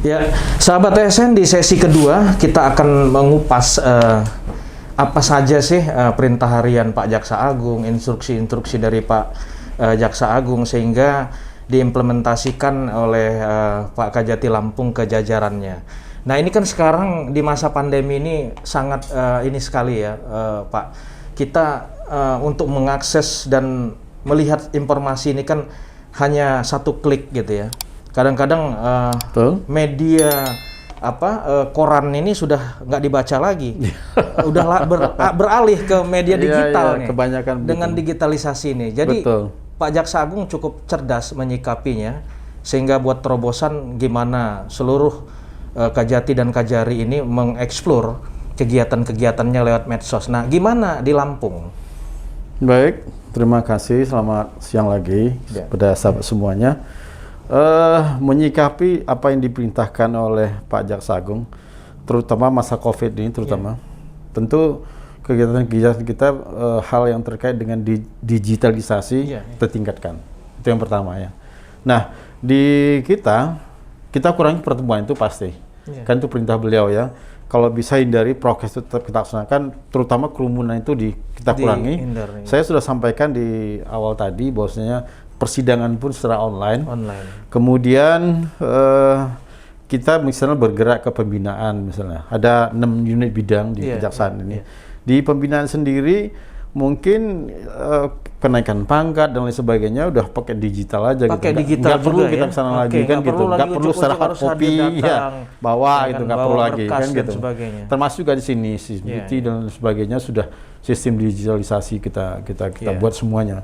Ya, sahabat TSN, di sesi kedua kita akan mengupas apa saja sih perintah harian Pak Jaksa Agung, instruksi-instruksi dari Pak Jaksa Agung sehingga diimplementasikan oleh Pak Kajati Lampung ke jajarannya. Nah, ini kan sekarang di masa pandemi ini sangat ini sekali ya, Pak. Kita untuk mengakses dan melihat informasi ini kan hanya satu klik gitu ya. Kadang-kadang media koran ini sudah nggak dibaca lagi, udah beralih ke media digital nih. Kebanyakan dengan digitalisasi ini. Jadi Pak Jaksa Agung cukup cerdas menyikapinya sehingga buat terobosan gimana seluruh Kajati dan Kajari ini mengeksplor kegiatan-kegiatannya lewat medsos. Nah, gimana di Lampung? Baik, terima kasih. Selamat siang lagi pada sahabat semuanya. Menyikapi apa yang diperintahkan oleh Pak Jaksa Agung, terutama masa COVID ini, tentu kegiatan-kegiatan kita hal yang terkait dengan digitalisasi kita tingkatkan. Itu yang pertama ya. Nah, di kita kurangi pertemuan itu pasti, kan itu perintah beliau ya. Kalau bisa hindari prokes itu tetap kita laksanakan, terutama kerumunan itu kita kurangi. Saya sudah sampaikan di awal tadi bahwasanya persidangan pun secara online. Kemudian kita misalnya bergerak ke pembinaan, misalnya ada 6 unit bidang di kejaksaan ini. Di pembinaan sendiri mungkin kenaikan pangkat dan lain sebagainya udah pakai digital aja pakai gitu. Digital nggak perlu kita kesana lagi kan gitu. Nggak perlu secara hard copy bawa itu nggak perlu lagi kan gitu. Termasuk juga di sini CCTV dan sebagainya sudah sistem digitalisasi kita buat semuanya.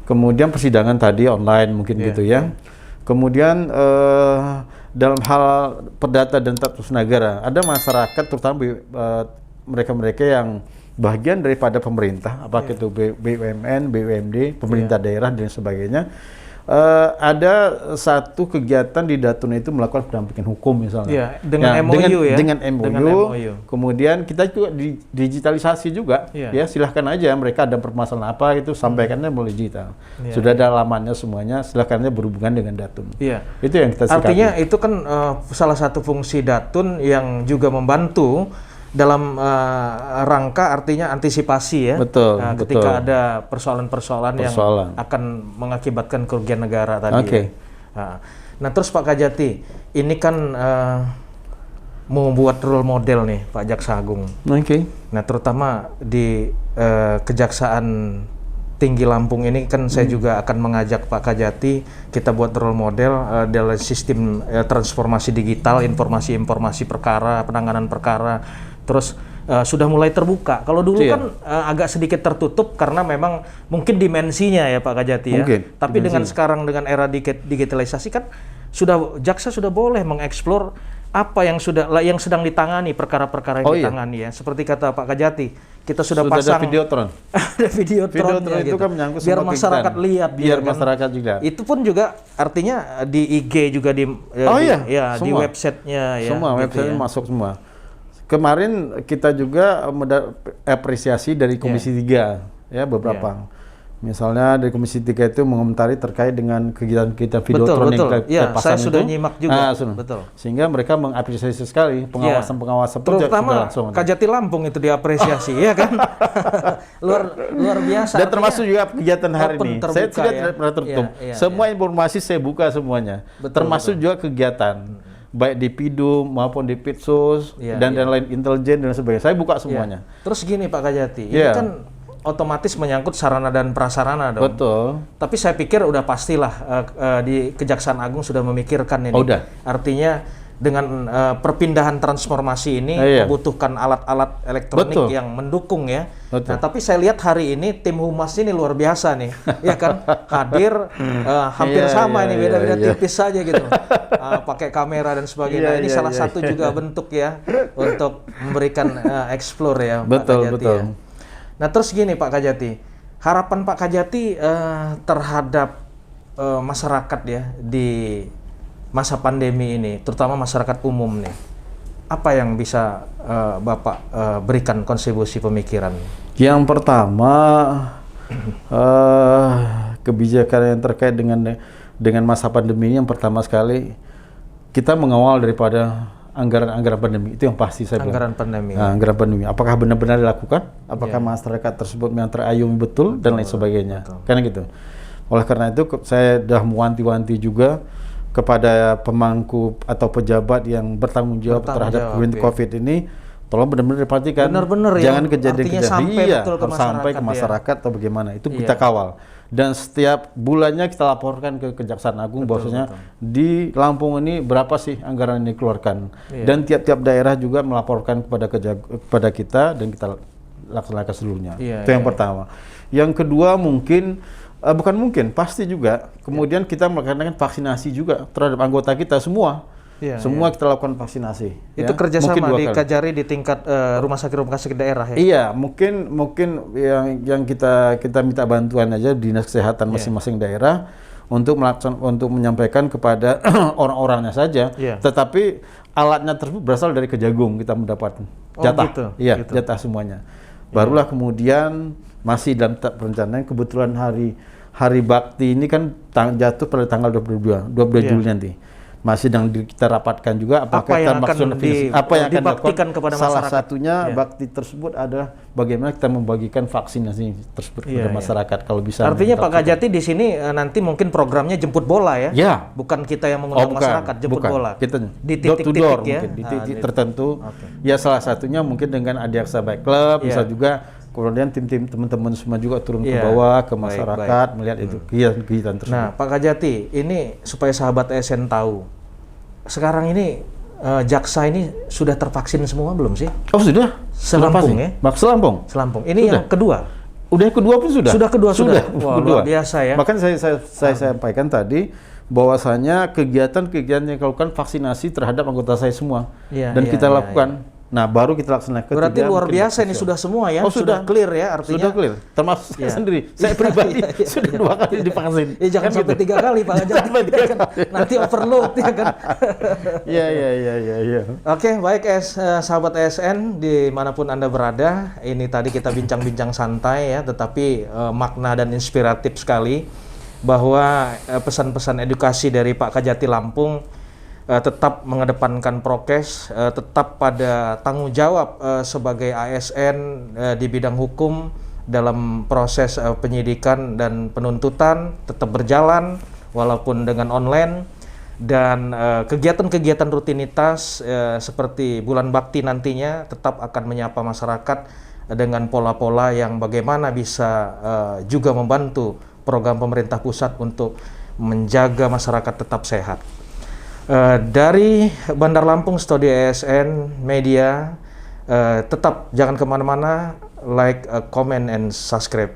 Kemudian persidangan tadi online mungkin gitu ya. Kemudian dalam hal perdata dan status negara, ada masyarakat terutama mereka-mereka yang bagian daripada pemerintah, apakah itu BUMN, BUMD, pemerintah daerah dan sebagainya. Ada satu kegiatan di Datun itu melakukan pendampingan hukum misalnya. Dengan MOU dengan MOU. Kemudian kita juga digitalisasi juga. Ya, silahkan aja mereka ada permasalahan apa itu sampaikannya melalui digital. Sudah ada lamannya semuanya, silahkan aja berhubungan dengan Datun. Itu yang kita sikapi. Artinya itu kan salah satu fungsi Datun yang juga membantu dalam rangka artinya antisipasi ya. Ketika ada persoalan-persoalan yang akan mengakibatkan kerugian negara tadi. Nah, terus Pak Kajati, ini kan membuat role model nih Pak Jaksa Agung. Nah, terutama di Kejaksaan Tinggi Lampung ini kan saya juga akan mengajak Pak Kajati kita buat role model dalam sistem transformasi digital, informasi perkara, penanganan perkara. Terus sudah mulai terbuka. Kalau dulu kan agak sedikit tertutup karena memang mungkin dimensinya ya Pak Kajati ya. Tapi dengan sekarang dengan era digitalisasi kan jaksa sudah boleh mengeksplor apa yang sedang ditangani, perkara-perkara yang ditangani ya. Seperti kata Pak Kajati, kita sudah pasang ada videotron. Ada videotron itu gitu. Kan menyangkut biar masyarakat lihat, biar masyarakat juga. Itu pun juga artinya di IG juga di di websitenya ya. Semua gitu website masuk semua. Kemarin kita juga apresiasi dari Komisi 3 ya beberapa. Misalnya dari Komisi 3 itu mengomentari terkait dengan kegiatan kita videotron yang kita pasang saya sudah nyimak juga. Sehingga mereka mengapresiasi sekali pengawasan terutama Kajati Lampung itu diapresiasi ya kan. luar biasa. Dan termasuk juga kegiatan hari ini. Saya tidak pernah tertutup. Semua informasi saya buka semuanya. Termasuk juga kegiatan baik di PIDUM maupun di Pitsus dan lain intelijen dan sebagainya. Saya buka semuanya. Terus gini Pak Kajati, ini kan otomatis menyangkut sarana dan prasarana dong. Tapi saya pikir udah pastilah di Kejaksaan Agung sudah memikirkan ini. Artinya dengan perpindahan transformasi ini membutuhkan alat-alat elektronik yang mendukung ya. Nah, tapi saya lihat hari ini tim humas ini luar biasa nih, ya kan hadir hampir sama ini beda-beda tipis saja gitu, pakai kamera dan sebagainya. Ini salah satu juga bentuk ya untuk memberikan explore ya Pak Kajati. Ya. Nah terus gini Pak Kajati, harapan Pak Kajati terhadap masyarakat ya di masa pandemi ini, terutama masyarakat umum nih, apa yang bisa Bapak berikan kontribusi pemikiran? Yang pertama, kebijakan yang terkait dengan masa pandemi ini, yang pertama sekali kita mengawal daripada anggaran pandemi, itu yang pasti saya bilang. Anggaran pandemi. Apakah benar-benar dilakukan? Apakah masyarakat tersebut memang terayungi betul dan lain sebagainya? Karena gitu. Oleh karena itu saya sudah mewanti-wanti juga kepada pemangku atau pejabat yang bertanggung jawab terhadap COVID ini, tolong benar-benar diperhatikan. Jangan kejadian-kejadian sampai ke masyarakat atau bagaimana. Itu kita kawal. Dan setiap bulannya kita laporkan ke Kejaksaan Agung bahwasanya di Lampung ini berapa sih anggaran yang dikeluarkan. Dan tiap-tiap daerah juga melaporkan kepada kita dan kita laksanakan seluruhnya. Itu yang pertama. Yang kedua pasti juga kemudian kita melakukan vaksinasi juga terhadap anggota kita semua. Semua kita lakukan vaksinasi. Itu kerjasama di Kajari di tingkat rumah sakit daerah ya? Iya, mungkin yang kita minta bantuan aja dinas kesehatan masing-masing daerah untuk menyampaikan kepada orang-orangnya saja. Tetapi alatnya tersebut berasal dari Kejagung, kita mendapat jatah. Jatah semuanya. Barulah kemudian masih dalam tahap perencanaan, kebetulan hari bakti ini kan jatuh pada tanggal 22 Juli nanti. Masih sedang kita rapatkan juga apa yang akan dibaktikan kepada masyarakat. Salah satunya bakti tersebut adalah bagaimana kita membagikan vaksinasi tersebut kepada masyarakat kalau bisa. Artinya Pak Kajati di sini nanti mungkin programnya jemput bola ya? Bukan kita yang mengundang masyarakat, jemput bola. Kita di titik-titik ya? Di titik tertentu. Ya salah satunya mungkin dengan Adiaksa Bike Club, bisa juga kemudian tim-tim teman-teman semua juga turun ke bawah ke masyarakat melihat itu kegiatan tersebut. Nah, Pak Kajati, ini supaya sahabat ASN tahu, sekarang ini jaksa ini sudah tervaksin semua belum sih? Oh sudah. Selampung ya? Selampung. Ini sudah. Yang kedua. Udah yang kedua pun sudah. Sudah. Wah, luar biasa ya. Bahkan saya sampaikan tadi bahwasanya kegiatan-kegiatan yang dilakukan vaksinasi terhadap anggota saya semua dan kita lakukan. Nah, baru kita laksanakan. Berarti luar biasa ini sudah semua ya? Sudah clear ya artinya? Sudah clear, termasuk saya sendiri. Saya pribadi sudah 2 kali divaksin. Jangan sampai 3 kali Pak Kajati. Nanti overload ya kan? Iya. Oke, baik sahabat ASN dimanapun Anda berada. Ini tadi kita bincang-bincang santai ya, tetapi makna dan inspiratif sekali bahwa pesan-pesan edukasi dari Pak Kajati Lampung tetap mengedepankan prokes, tetap pada tanggung jawab sebagai ASN di bidang hukum dalam proses penyidikan dan penuntutan tetap berjalan walaupun dengan online, dan kegiatan-kegiatan rutinitas seperti bulan bakti nantinya tetap akan menyapa masyarakat dengan pola-pola yang bagaimana bisa juga membantu program pemerintah pusat untuk menjaga masyarakat tetap sehat. Dari Bandar Lampung, Studio ASN Media, tetap jangan kemana-mana, like, comment, and subscribe.